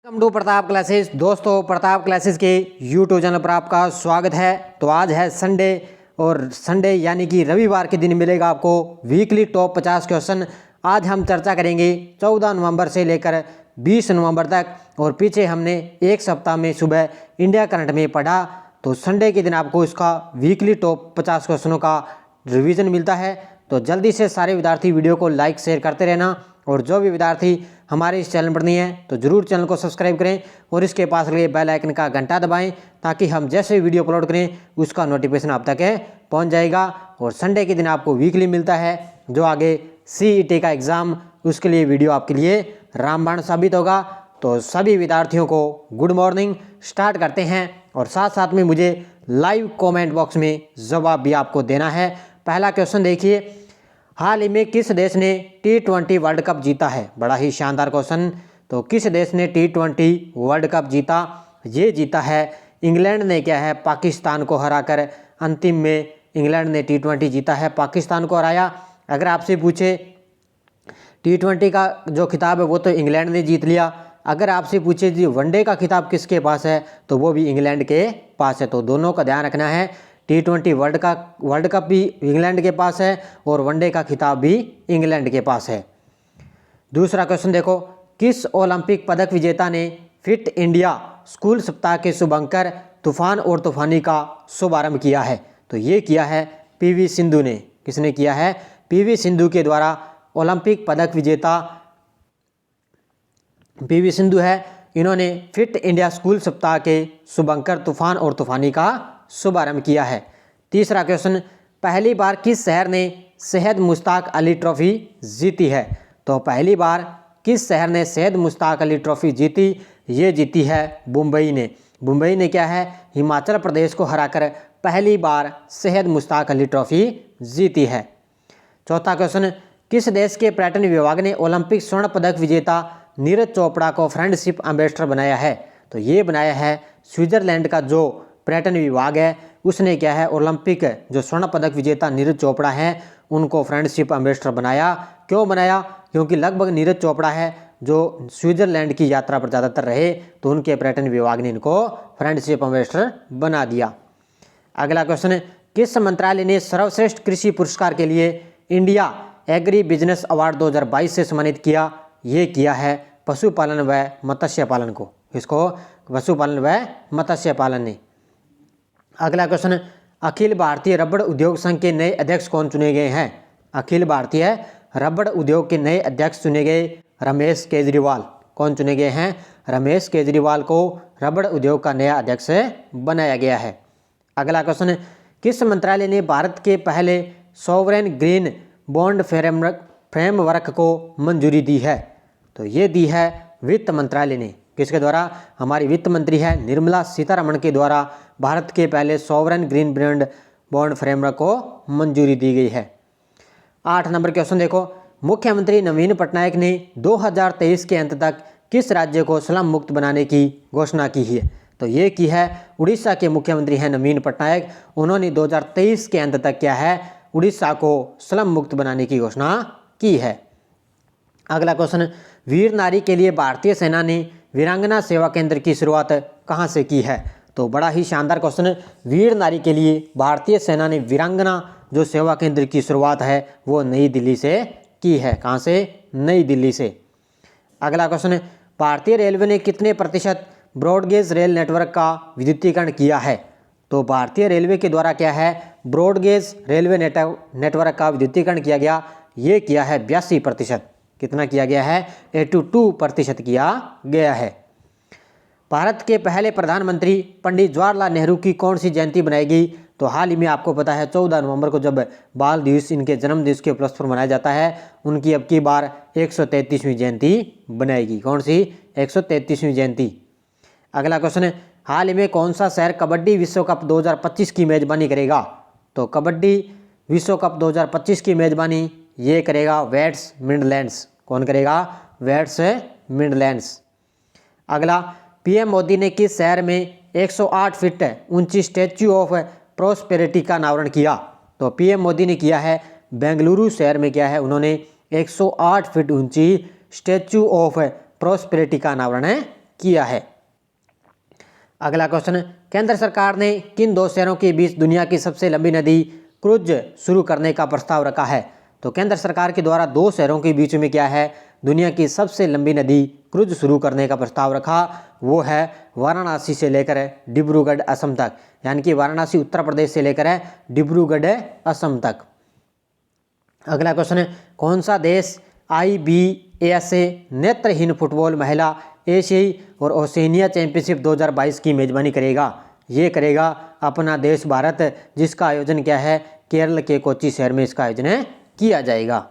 Welcome to Pratap classes. दोस्तों, Pratap classes के YouTube channel पर आपका स्वागत है। तो आज है संडे और संडे यानी कि रविवार के दिन मिलेगा आपको वीकली टॉप 50 क्वेश्चन। आज हम चर्चा करेंगे 14 नवंबर से लेकर 20 नवंबर तक। और पीछे हमने एक सप्ताह में सुबह इंडिया करंट में पढ़ा, तो संडे के दिन आपको इसका वीकली टॉप 50 क्वेश्चनों का रिवीजन मिलता है। तो जल्दी से सारे विद्यार्थी वीडियो को लाइक शेयर करते रहना, और जो भी विद्यार्थी हमारे इस चैनल पर नहीं है तो जरूर चैनल को सब्सक्राइब करें और इसके पास लगे बेल आइकन का घंटा दबाएं, ताकि हम जैसे वीडियो अपलोड करें उसका नोटिफिकेशन आप तक पहुंच जाएगा। और संडे के दिन आपको वीकली मिलता है, जो आगे CET का एग्ज़ाम उसके लिए वीडियो आपके लिए रामबाण साबित होगा। तो सभी विद्यार्थियों को गुड मॉर्निंग। स्टार्ट करते हैं, और साथ साथ में मुझे लाइव कॉमेंट बॉक्स में जवाब भी आपको देना है। पहला क्वेश्चन देखिए, हाल ही में किस देश ने T20 वर्ल्ड कप जीता है? बड़ा ही शानदार क्वेश्चन। तो किस देश ने T20 वर्ल्ड कप जीता? ये जीता है इंग्लैंड ने। क्या है? पाकिस्तान को हराकर अंतिम में इंग्लैंड ने T20 जीता है, पाकिस्तान को हराया। अगर आपसे पूछे T20 का जो खिताब है वो तो इंग्लैंड ने जीत लिया। अगर आपसे पूछे जी वनडे का खिताब किसके पास है, तो वो भी इंग्लैंड के पास है। तो दोनों का ध्यान रखना है। T20 वर्ल्ड कप भी इंग्लैंड के पास है और वनडे का खिताब भी इंग्लैंड के पास है। दूसरा क्वेश्चन देखो, किस ओलंपिक पदक विजेता ने फिट इंडिया स्कूल सप्ताह के शुभंकर तूफान और तूफानी का शुभारंभ किया है? तो ये किया है PV सिंधु ने। किसने किया है? PV सिंधु के द्वारा ओलंपिक पदक विजेता PV सिंधु है। इन्होंने फिट इंडिया स्कूल सप्ताह के शुभंकर तूफान और तूफानी का शुभारंभ किया है। तीसरा क्वेश्चन, पहली बार किस शहर ने सैयद मुश्ताक अली ट्रॉफी जीती है? तो पहली बार किस शहर ने सैयद मुश्ताक अली ट्रॉफी जीती? ये जीती है मुंबई ने। मुंबई ने क्या है? हिमाचल प्रदेश को हराकर पहली बार सैयद मुश्ताक अली ट्रॉफी जीती है। चौथा क्वेश्चन, किस देश के पर्यटन विभाग ने ओलंपिक स्वर्ण पदक विजेता नीरज चोपड़ा को फ्रेंडशिप एम्बेसडर बनाया है? तो ये बनाया है स्विट्जरलैंड का जो पर्यटन विभाग है, उसने क्या है ओलंपिक जो स्वर्ण पदक विजेता नीरज चोपड़ा हैं उनको फ्रेंडशिप एम्बेसडर बनाया। क्यों बनाया? क्योंकि लगभग नीरज चोपड़ा है जो स्विट्जरलैंड की यात्रा पर ज़्यादातर रहे, तो उनके पर्यटन विभाग ने इनको फ्रेंडशिप एम्बेसडर बना दिया। अगला क्वेश्चन, किस मंत्रालय ने सर्वश्रेष्ठ कृषि पुरस्कार के लिए इंडिया एग्री बिजनेस अवार्ड 2022 से सम्मानित किया? ये किया है पशुपालन व मत्स्य पालन को। इसको पशुपालन व मत्स्य पालन ने। अगला क्वेश्चन, अखिल भारतीय रबड़ उद्योग संघ के नए अध्यक्ष कौन चुने गए हैं? अखिल भारतीय रबड़ उद्योग के नए अध्यक्ष चुने गए रमेश केजरीवाल। कौन चुने गए हैं? रमेश केजरीवाल को रबड़ उद्योग का नया अध्यक्ष बनाया गया है। अगला क्वेश्चन, किस मंत्रालय ने भारत के पहले सॉवरेन ग्रीन बॉन्ड फ्रेमवर्क को मंजूरी दी है? तो ये दी है वित्त मंत्रालय ने। किसके द्वारा? हमारी वित्त मंत्री है निर्मला सीतारमण के द्वारा भारत के पहले सॉवरेन ग्रीन बॉन्ड फ्रेमवर्क को मंजूरी दी गई है। 8 नंबर क्वेश्चन देखो, मुख्यमंत्री नवीन पटनायक ने 2023 के अंत तक किस राज्य को स्लम मुक्त बनाने की घोषणा की है? तो ये की है उड़ीसा के मुख्यमंत्री हैं नवीन पटनायक। उन्होंने 2023 के अंत तक क्या है उड़ीसा को स्लम मुक्त बनाने की घोषणा की है। अगला क्वेश्चन, वीर नारी के लिए भारतीय सेना ने वीरांगना सेवा केंद्र की शुरुआत कहाँ से की है? तो बड़ा ही शानदार क्वेश्चन। वीर नारी के लिए भारतीय सेना ने वीरांगना जो सेवा केंद्र की शुरुआत है वो नई दिल्ली से की है। कहाँ से? नई दिल्ली से। अगला क्वेश्चन, भारतीय रेलवे ने कितने प्रतिशत ब्रॉडगेज रेल नेटवर्क का विद्युतीकरण किया है? तो भारतीय रेलवे के द्वारा क्या है ब्रॉडगेज रेलवे नेटवर्क का विद्युतीकरण किया गया। ये किया है 82%। कितना किया गया है? 82% किया गया है। भारत के पहले प्रधानमंत्री पंडित जवाहरलाल नेहरू की कौन सी जयंती बनाएगी? तो हाल ही में आपको पता है 14 नवंबर को जब बाल दिवस इनके जन्म दिवस के उपलक्ष्य पर मनाया जाता है, उनकी अब की बार 133वीं जयंती बनाएगी। कौन सी? 133वीं जयंती। अगला क्वेश्चन, हाल ही में कौन सा शहर कबड्डी विश्व कप 2025 की मेजबानी करेगा? तो कबड्डी विश्व कप 2025 की मेजबानी ये करेगा वेस्ट मिडलैंड्स। कौन करेगा? West Midlands. अगला, PM मोदी ने किस शहर में 108 फीट ऊंची स्टैच्यू ऑफ प्रॉस्पेरिटी का अनावरण किया? तो PM मोदी ने किया है बेंगलुरु शहर में क्या है उन्होंने 108 फीट ऊंची स्टैच्यू ऑफ प्रॉस्पेरिटी का अनावरण किया है। अगला क्वेश्चन, केंद्र सरकार ने किन दो शहरों के बीच दुनिया की सबसे लंबी नदी क्रूज शुरू करने का प्रस्ताव रखा है? तो केंद्र सरकार के द्वारा दो शहरों के बीच में क्या है, दुनिया की सबसे लंबी नदी क्रूज शुरू करने का प्रस्ताव रखा। वो है वाराणसी से लेकर डिब्रूगढ़ असम तक, यानी कि वाराणसी उत्तर प्रदेश से लेकर डिब्रूगढ़ असम तक। अगला क्वेश्चन है, कौन सा देश IBASA नेत्रहीन फुटबॉल महिला एशियाई और ओशिनिया चैंपियनशिप 2022 की मेजबानी करेगा? ये करेगा अपना देश भारत, जिसका आयोजन क्या है, केरल के कोच्चि शहर में इसका आयोजन किया जाएगा।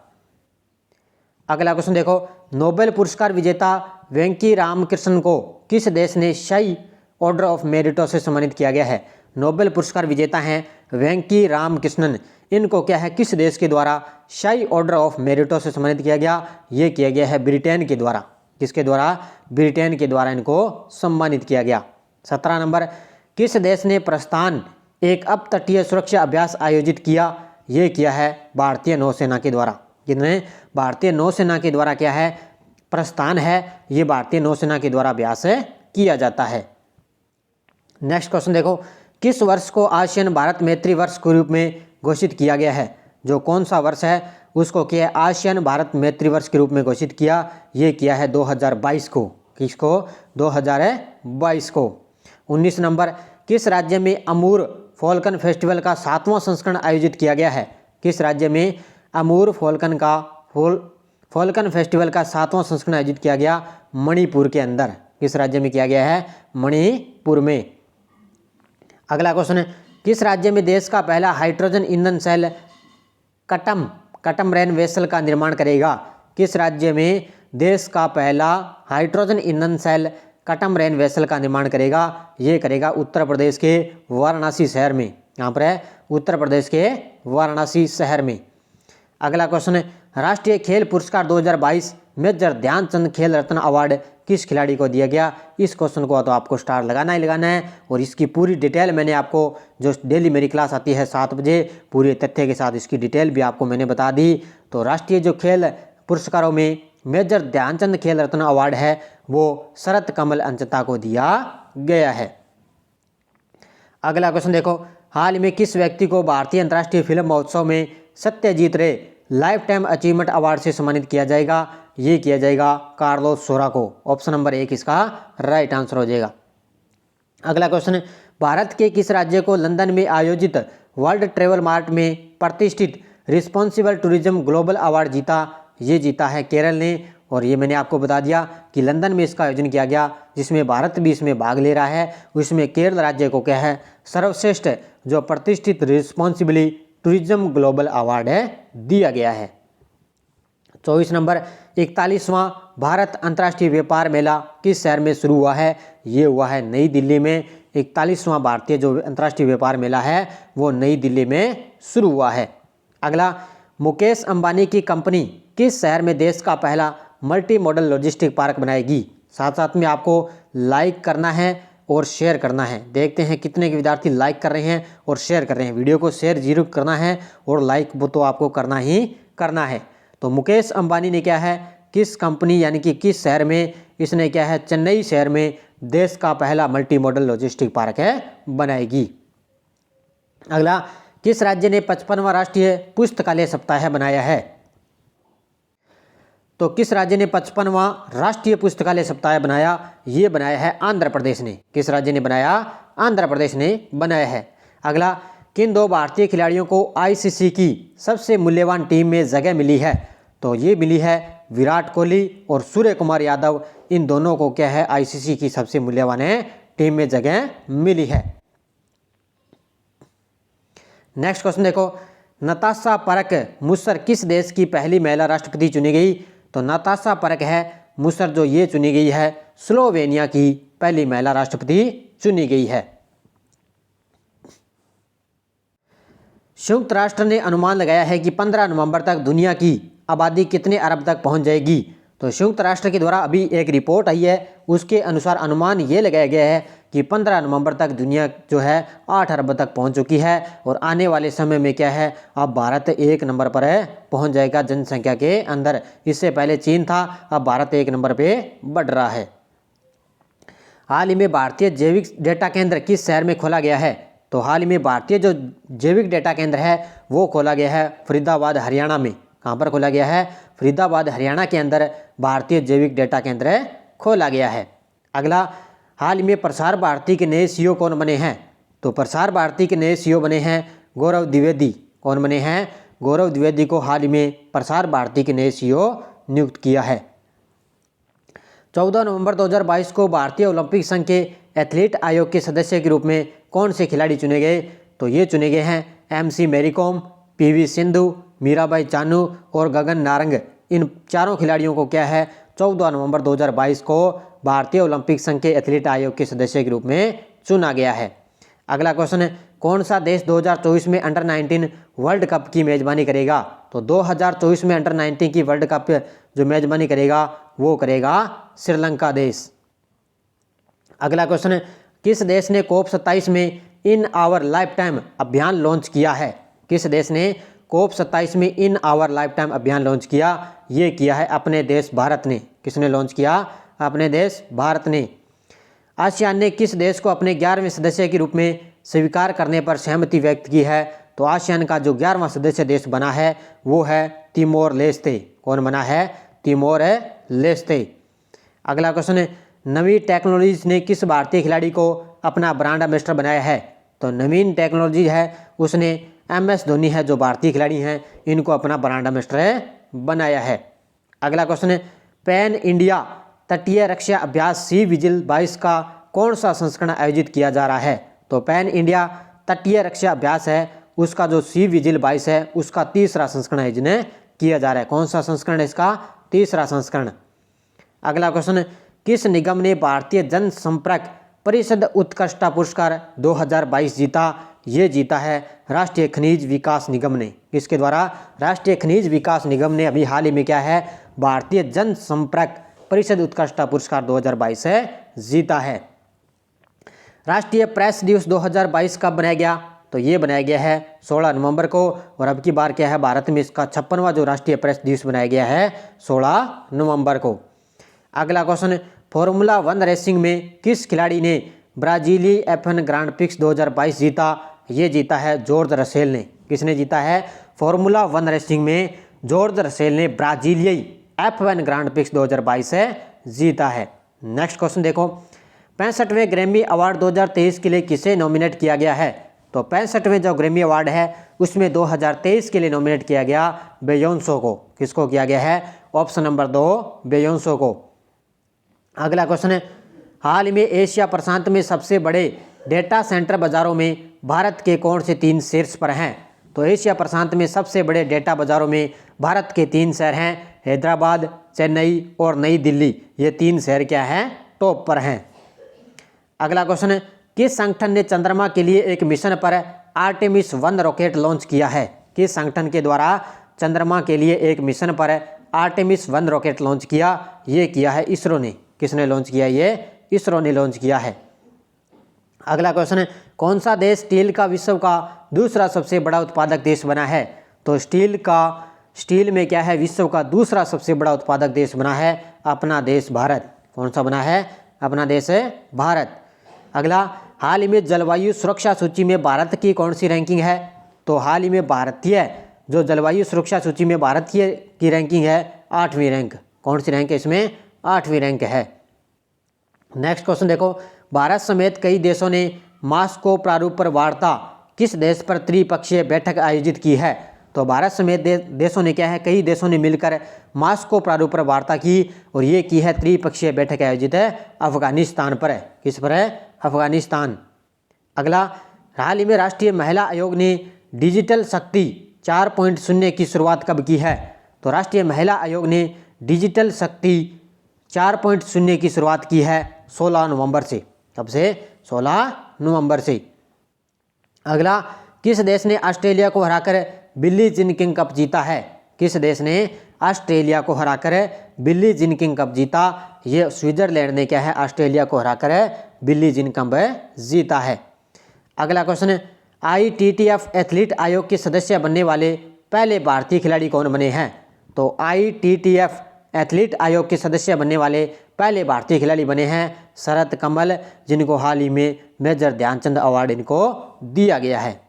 अगला क्वेश्चन देखो, नोबेल पुरस्कार विजेता वेंकी रामकृष्णन को किस देश ने शाही ऑर्डर ऑफ मेरिटो से सम्मानित किया गया है? नोबेल पुरस्कार विजेता हैं वेंकी रामकृष्णन, इनको क्या है, किस देश के द्वारा शाही ऑर्डर ऑफ मेरिटो से सम्मानित किया गया? ये किया गया है ब्रिटेन के द्वारा। किसके द्वारा? ब्रिटेन के द्वारा इनको सम्मानित किया गया। 17 नंबर, किस देश ने प्रस्थान एक अपतटीय सुरक्षा अभ्यास आयोजित किया? ये किया है भारतीय नौसेना के द्वारा। जिन्हें भारतीय नौसेना के द्वारा क्या है, प्रस्थान है, ये भारतीय नौसेना के द्वारा अभ्यास किया जाता है। नेक्स्ट क्वेश्चन देखो, किस वर्ष को आसियान भारत मैत्री वर्ष के रूप में घोषित किया गया है? जो कौन सा वर्ष है उसको क्या है, आसियान भारत मैत्री वर्ष के रूप में घोषित किया। ये किया है 2022 को। किसको? 2022 को। 19 नंबर, किस राज्य में अमूर फॉल्कन फेस्टिवल का 7वां संस्करण आयोजित किया गया है? किस राज्य में अमूर फॉल्कन फेस्टिवल का 7वां संस्करण आयोजित किया गया? मणिपुर के अंदर। किस राज्य में किया गया है? मणिपुर में। अगला क्वेश्चन है, किस राज्य में देश का पहला हाइड्रोजन ईंधन सेल कटमरेन वेसल का निर्माण करेगा? किस राज्य में देश का पहला हाइड्रोजन ईंधन सेल कटमरेन वेसल का निर्माण करेगा? ये करेगा उत्तर प्रदेश के वाराणसी शहर में। यहाँ पर है उत्तर प्रदेश के वाराणसी शहर में। अगला क्वेश्चन है, राष्ट्रीय खेल पुरस्कार 2022 मेजर ध्यानचंद खेल रत्न अवार्ड किस खिलाड़ी को दिया गया? इस क्वेश्चन को तो आपको स्टार लगाना ही लगाना है, और इसकी पूरी डिटेल मैंने आपको, जो डेली मेरी क्लास आती है 7 बजे, पूरे तथ्य के साथ इसकी डिटेल भी आपको मैंने बता दी। तो राष्ट्रीय जो खेल पुरस्कारों में मेजर ध्यानचंद खेल रत्न अवार्ड है वो शरत कमल अंचता को दिया गया है। अगला क्वेश्चन देखो, हाल में किस व्यक्ति को भारतीय अंतर्राष्ट्रीय फिल्म महोत्सव में सत्यजीत रे लाइफ टाइम अचीवमेंट अवार्ड से सम्मानित किया जाएगा? ये किया जाएगा कार्लोस सोरा को। ऑप्शन नंबर 1 इसका राइट आंसर हो जाएगा। अगला क्वेश्चन है, भारत के किस राज्य को लंदन में आयोजित वर्ल्ड ट्रेवल मार्ट में प्रतिष्ठित रिस्पॉन्सिबल टूरिज्म ग्लोबल अवार्ड जीता? ये जीता है केरल ने, और ये मैंने आपको बता दिया कि लंदन में इसका आयोजन किया गया, जिसमें भारत भी इसमें भाग ले रहा है। उसमें केरल राज्य को क्या है, सर्वश्रेष्ठ जो प्रतिष्ठित रिस्पॉन्सिबली टूरिज्म ग्लोबल अवार्ड है दिया गया है। 24 नंबर, 41वां भारत अंतर्राष्ट्रीय व्यापार मेला किस शहर में शुरू हुआ है? ये हुआ है नई दिल्ली में। 41वां भारतीय जो अंतर्राष्ट्रीय व्यापार मेला है वो नई दिल्ली में शुरू हुआ है। अगला, मुकेश अंबानी की कंपनी किस शहर में देश का पहला मल्टी मॉडल लॉजिस्टिक पार्क बनाएगी? साथ साथ में आपको लाइक करना है और शेयर करना है। देखते हैं कितने के विद्यार्थी लाइक कर रहे हैं और शेयर कर रहे हैं। वीडियो को शेयर जरूर करना है और लाइक वो तो आपको करना ही करना है। तो मुकेश अंबानी ने क्या है, किस कंपनी यानी कि किस शहर में इसने क्या है, चेन्नई शहर में देश का पहला मल्टी मॉडल लॉजिस्टिक पार्क है बनाएगी। अगला, किस राज्य ने 55वां राष्ट्रीय पुस्तकालय सप्ताह बनाया है? तो किस राज्य ने 55वां राष्ट्रीय पुस्तकालय सप्ताह बनाया? ये बनाया है आंध्र प्रदेश ने। किस राज्य ने बनाया? आंध्र प्रदेश ने बनाया है। अगला, किन दो भारतीय खिलाड़ियों को ICC की सबसे मूल्यवान टीम में जगह मिली है? तो ये मिली है विराट कोहली और सूर्य कुमार यादव। इन दोनों को क्या है, ICC की सबसे मूल्यवान टीम में जगह मिली है। नेक्स्ट क्वेश्चन देखो, नताशा परक मुसर किस देश की पहली महिला राष्ट्रपति चुनी गई? तो नताशा परक है मुसर जो ये चुनी गई है स्लोवेनिया की पहली महिला राष्ट्रपति चुनी गई है। संयुक्त राष्ट्र ने अनुमान लगाया है कि 15 नवंबर तक दुनिया की आबादी कितने अरब तक पहुंच जाएगी? तो संयुक्त राष्ट्र के द्वारा अभी एक रिपोर्ट आई है, उसके अनुसार अनुमान ये लगाया गया है कि 15 नवंबर तक दुनिया जो है 8 अरब तक पहुंच चुकी है, और आने वाले समय में क्या है, अब भारत 1 नंबर पर पहुंच जाएगा जनसंख्या के अंदर। इससे पहले चीन था, अब भारत 1 नंबर पे बढ़ रहा है। हाल ही में भारतीय जैविक डेटा केंद्र किस शहर में खोला गया है? तो हाल ही में भारतीय जो जैविक डेटा केंद्र है वो खोला गया है फरीदाबाद हरियाणा में। कहाँ पर खोला गया है? फरीदाबाद हरियाणा के अंदर भारतीय जैविक डेटा केंद्र खोला गया है। अगला, हाल ही में प्रसार भारती के नए सीईओ कौन बने हैं? तो प्रसार भारती के नए सीईओ बने हैं गौरव द्विवेदी। कौन बने हैं? गौरव द्विवेदी को हाल ही में प्रसार भारती के नए सीईओ नियुक्त किया है। 14 नवंबर 2022 को भारतीय ओलंपिक संघ के एथलीट आयोग के सदस्य के रूप में कौन से खिलाड़ी चुने गए? तो ये चुने गए हैं MC Mary Kom, PV Sindhu, Mirabai Chanu और गगन नारंग। इन चारों खिलाड़ियों को क्या है 14 नवंबर 2022 को भारतीय ओलंपिक संघ के एथलीट आयोग के सदस्य के रूप में चुना गया है। अगला क्वेश्चन है, कौन सा देश 2024 में अंडर 19 वर्ल्ड कप की मेजबानी करेगा? तो 2024 में अंडर 19 की वर्ल्ड कप जो मेजबानी करेगा वो करेगा श्रीलंका देश। अगला क्वेश्चन है, किस देश ने COP27 में इन आवर लाइफ टाइम अभियान लॉन्च किया है? किस देश ने COP27 में इन आवर लाइफ टाइम अभियान लॉन्च किया? ये किया है अपने देश भारत ने। किसने लॉन्च किया? अपने देश भारत ने। आसियान ने किस देश को अपने 11वें सदस्य के रूप में स्वीकार करने पर सहमति व्यक्त की है? तो आसियान का जो 11वां सदस्य देश बना है वो है तिमोर लेस्ते। कौन बना है? Timor Leste. अगला क्वेश्चन है, नवीन टेक्नोलॉजीज ने किस भारतीय खिलाड़ी को अपना ब्रांड एम्बेसडर बनाया है? तो नवीन टेक्नोलॉजी है उसने MS धोनी है जो भारतीय खिलाड़ी हैं इनको अपना ब्रांड एम्बेसडर बनाया है। अगला क्वेश्चन है, पैन इंडिया तटीय रक्षा अभ्यास सी विजिल 22 का कौन सा संस्करण आयोजित किया जा रहा है? तो पैन इंडिया तटीय रक्षा अभ्यास है उसका जो सी विजिल 22 है उसका तीसरा संस्करण आयोजित किया जा रहा है। कौन सा संस्करण है इसका? तीसरा संस्करण। अगला क्वेश्चन, किस निगम ने भारतीय जन संपर्क परिषद उत्कृष्टता पुरस्कार 2022 जीता? ये जीता है राष्ट्रीय खनिज विकास निगम ने। किसके द्वारा? राष्ट्रीय खनिज विकास निगम ने अभी हाल ही में क्या है भारतीय जन संपर्क परिषद उत्कृष्टता पुरस्कार 2022 से जीता है। राष्ट्रीय प्रेस दिवस 2022 कब बनाया गया? तो ये बनाया गया है 16 नवंबर को और अब की बार क्या है भारत में इसका 56वां जो राष्ट्रीय प्रेस दिवस बनाया गया है 16 नवंबर को। अगला क्वेश्चन, फॉर्मूला 1 रेसिंग में किस खिलाड़ी ने ब्राजीली F1 ग्रांड प्रिक्स 2022 जीता? ये जीता है जॉर्ज रसेल ने। किसने जीता है? फॉर्मूला 1 रेसिंग में जॉर्ज रसेल ने ब्राजीलियाई F1 ग्रांड प्रिक्स 2022 से जीता है। नेक्स्ट क्वेश्चन देखो, 65वें ग्रैमी अवार्ड 2023 के लिए किसे नॉमिनेट किया गया है? तो 65वें जो ग्रैमी अवार्ड है उसमें 2023 के लिए नॉमिनेट किया गया बेयोंसो को। किसको किया गया है? ऑप्शन नंबर 2 बेयोंसो को। अगला क्वेश्चन है, हाल ही में एशिया प्रशांत में सबसे बड़े डेटा सेंटर बाजारों में भारत के कौन से 3 शीर्ष पर हैं? तो एशिया प्रशांत में सबसे बड़े डेटा बाजारों में भारत के 3 शहर हैं हैदराबाद, चेन्नई और नई दिल्ली। ये 3 शहर क्या हैं? टॉप पर हैं। अगला क्वेश्चन है, किस संगठन ने चंद्रमा के लिए एक मिशन पर आर्टेमिस 1 रॉकेट लॉन्च किया है? किस संगठन के द्वारा चंद्रमा के लिए एक मिशन पर आर्टेमिस 1 रॉकेट लॉन्च किया? ये किया है इसरो ने। किसने लॉन्च किया? ये इसरो ने लॉन्च किया है। अगला क्वेश्चन है, कौन सा देश स्टील का विश्व का दूसरा सबसे बड़ा उत्पादक देश बना है? तो स्टील में क्या है विश्व का दूसरा सबसे बड़ा उत्पादक देश बना है अपना देश भारत। कौन सा बना है? अपना देश है भारत। अगला, हाल ही में जलवायु सुरक्षा सूची में भारत की कौन सी रैंकिंग है? तो हाल ही में भारतीय जो जलवायु सुरक्षा सूची में भारत की रैंकिंग है 8वीं रैंक। कौन सी रैंक है इसमें? 8वीं रैंक है। नेक्स्ट क्वेश्चन देखो, भारत समेत कई देशों ने मास्को प्रारूप पर वार्ता किस देश पर त्रिपक्षीय बैठक आयोजित की है? तो भारत समेत देशों ने क्या है कई देशों ने मिलकर मास्को प्रारूप पर वार्ता की और ये की है त्रिपक्षीय बैठक आयोजित है अफगानिस्तान पर है। किस पर है? अफगानिस्तान। अगला, हाल ही में राष्ट्रीय महिला आयोग ने डिजिटल शक्ति 4.0 की शुरुआत कब की है? तो राष्ट्रीय महिला आयोग ने डिजिटल शक्ति 4.0 की शुरुआत की है 16 नवंबर से। कब से? 16 नवंबर से। अगला, किस देश ने ऑस्ट्रेलिया को हराकर बिली जीन किंग कप जीता है? किस देश ने ऑस्ट्रेलिया को हराकर बिली जीन किंग कप जीता? ये स्विट्जरलैंड ने क्या है ऑस्ट्रेलिया को हराकर बिली जीन कप जीता है। अगला क्वेश्चन है, ITTF एथलीट आयोग के सदस्य बनने वाले पहले भारतीय खिलाड़ी कौन बने हैं? तो ITTF एथलीट आयोग के सदस्य बनने वाले पहले भारतीय खिलाड़ी बने हैं शरत कमल, जिनको हाल ही में मेजर ध्यानचंद अवार्ड इनको दिया गया है।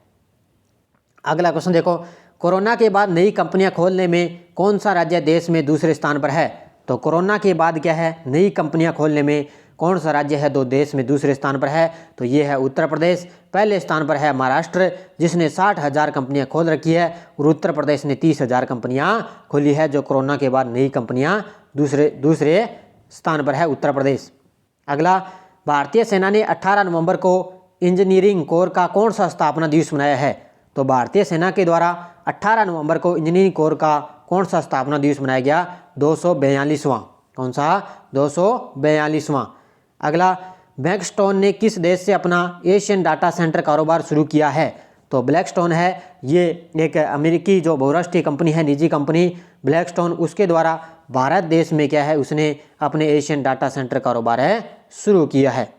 अगला क्वेश्चन देखो, कोरोना के बाद नई कंपनियां खोलने में कौन सा राज्य देश में दूसरे स्थान पर है? तो कोरोना के बाद क्या है, नई कंपनियां खोलने में कौन सा राज्य है जो देश में दूसरे स्थान पर है? तो ये है उत्तर प्रदेश। पहले स्थान पर है महाराष्ट्र, जिसने 60,000 कंपनियां खोल रखी है, और उत्तर प्रदेश ने 30,000 कंपनियां खोली है। जो कोरोना के बाद नई कंपनियां दूसरे स्थान पर है उत्तर प्रदेश। अगला, भारतीय सेना ने 18 नवंबर को इंजीनियरिंग कोर का कौन सा स्थापना दिवस मनाया है? तो भारतीय सेना के द्वारा 18 नवंबर को इंजीनियरिंग कोर का कौन सा स्थापना दिवस मनाया गया? 242वां। कौन सा? 242वां। अगला, ब्लैकस्टोन ने किस देश से अपना एशियन डाटा सेंटर कारोबार शुरू किया है? तो ब्लैकस्टोन है, ये एक अमेरिकी जो बहुराष्ट्रीय कंपनी है, निजी कंपनी ब्लैकस्टोन, उसके द्वारा भारत देश में क्या है, उसने अपने एशियन डाटा सेंटर कारोबार है शुरू किया है।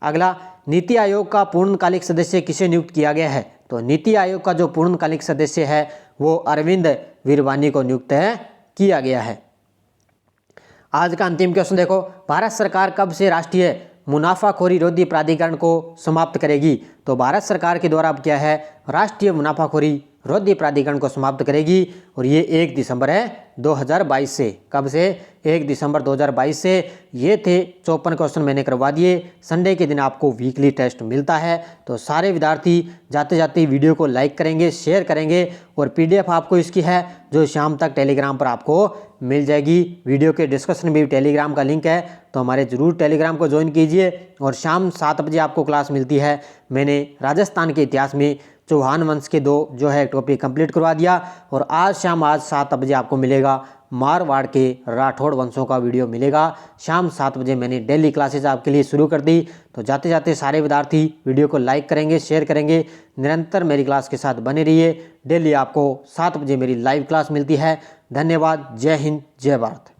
अगला, नीति आयोग का पूर्णकालिक सदस्य किसे नियुक्त किया गया है? तो नीति आयोग का जो पूर्णकालिक सदस्य है वो अरविंद वीरवानी को नियुक्त किया गया है। आज का अंतिम क्वेश्चन देखो, भारत सरकार कब से राष्ट्रीय मुनाफाखोरी रोधी प्राधिकरण को समाप्त करेगी? तो भारत सरकार के द्वारा अब क्या है, राष्ट्रीय मुनाफाखोरी रोधी प्राधिकरण को समाप्त करेगी, और ये 1 दिसंबर है 2022 से। कब से? 1 दिसंबर 2022 से। ये थे 54 क्वेश्चन मैंने करवा दिए। संडे के दिन आपको वीकली टेस्ट मिलता है, तो सारे विद्यार्थी जाते जाते वीडियो को लाइक करेंगे, शेयर करेंगे, और PDF आपको इसकी है जो शाम तक टेलीग्राम पर आपको मिल जाएगी। वीडियो के डिस्क्रिप्शन में भी टेलीग्राम का लिंक है, तो हमारे ज़रूर टेलीग्राम को ज्वाइन कीजिए। और शाम 7 बजे आपको क्लास मिलती है। मैंने राजस्थान के इतिहास में चौहान वंश के 2 जो है टॉपिक कंप्लीट करवा दिया, और आज 7 बजे आपको मिलेगा मारवाड़ के राठौड़ वंशों का वीडियो मिलेगा। शाम 7 बजे मैंने डेली क्लासेस आपके लिए शुरू कर दी। तो जाते जाते सारे विद्यार्थी वीडियो को लाइक करेंगे, शेयर करेंगे, निरंतर मेरी क्लास के साथ बने रहिए। डेली आपको 7 बजे मेरी लाइव क्लास मिलती है। धन्यवाद। जय हिंद, जय भारत।